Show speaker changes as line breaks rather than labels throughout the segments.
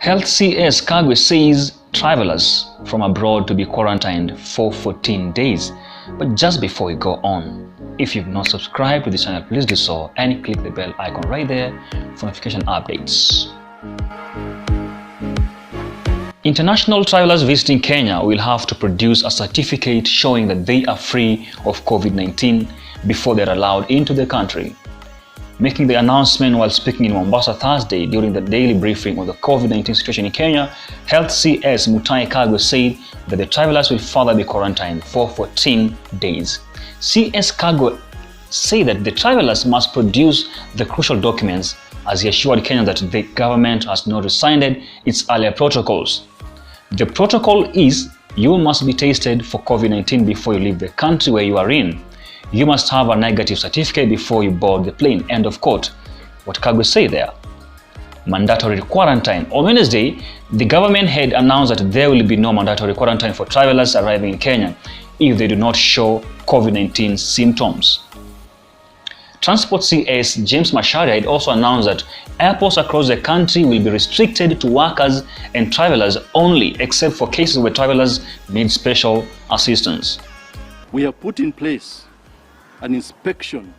Health CS Kagwe says travelers from abroad to be quarantined for 14 days. But just before we go on, if you've not subscribed to this channel, please do so and click the bell icon right there for notification updates. International travelers visiting Kenya will have to produce a certificate showing that they are free of COVID-19 before they're allowed into the country. Making the announcement while speaking in Mombasa Thursday during the daily briefing on the COVID-19 situation in Kenya, Health CS Mutahi Kagwe said that the travelers will further be quarantined for 14 days. CS Kagwe said that the travelers must produce the crucial documents, as he assured Kenya that the government has not rescinded its earlier protocols. The protocol is you must be tested for COVID-19 before you leave the country where you are in. You must have a negative certificate before you board the plane. End of quote. What Kagwe say there? Mandatory quarantine. On Wednesday, the government had announced that there will be no mandatory quarantine for travelers arriving in Kenya if they do not show COVID-19 symptoms. Transport CS James Macharia had also announced that airports across the country will be restricted to workers and travelers only, except for cases where travelers need special assistance.
We have put in place an inspection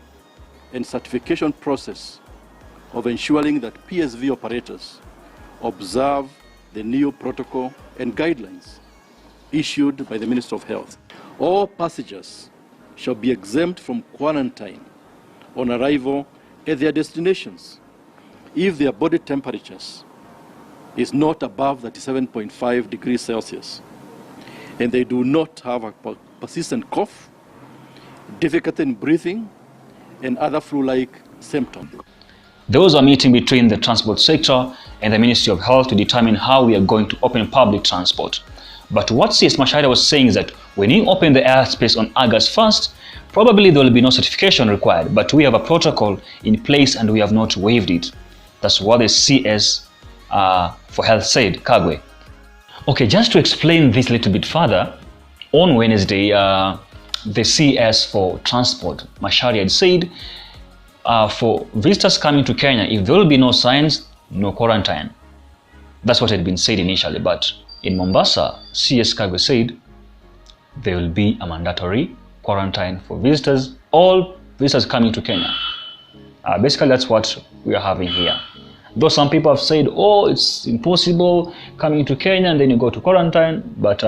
and certification process of ensuring that PSV operators observe the new protocol and guidelines issued by the Minister of Health. All passengers shall be exempt from quarantine on arrival at their destinations if their body temperatures is not above 37.5 degrees Celsius and they do not have a persistent cough, difficulty in breathing, and other flu-like symptoms.
There was a meeting between the transport sector and the Ministry of Health to determine how we are going to open public transport. But what CS Macharia was saying is that when you open the airspace on August 1st, probably there will be no certification required, but we have a protocol in place and we have not waived it. That's what the CS for Health said, Kagwe. Okay, just to explain this a little bit further, on Wednesday, the CS for Transport, Macharia, had said for visitors coming to Kenya, if there will be no signs, no quarantine. That's what had been said initially, but in Mombasa, CS Kagwe said there will be a mandatory quarantine for visitors, all visitors coming to Kenya. Basically, that's what we are having here. Though some people have said, oh, it's impossible coming to Kenya and then you go to quarantine, but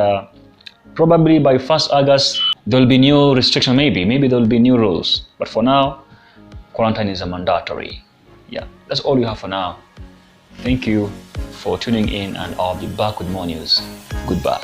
probably by 1st August, there will be new restriction, maybe there will be new rules. But for now, quarantine is a mandatory. Yeah, that's all you have for now. Thank you for tuning in and I'll be back with more news. Goodbye.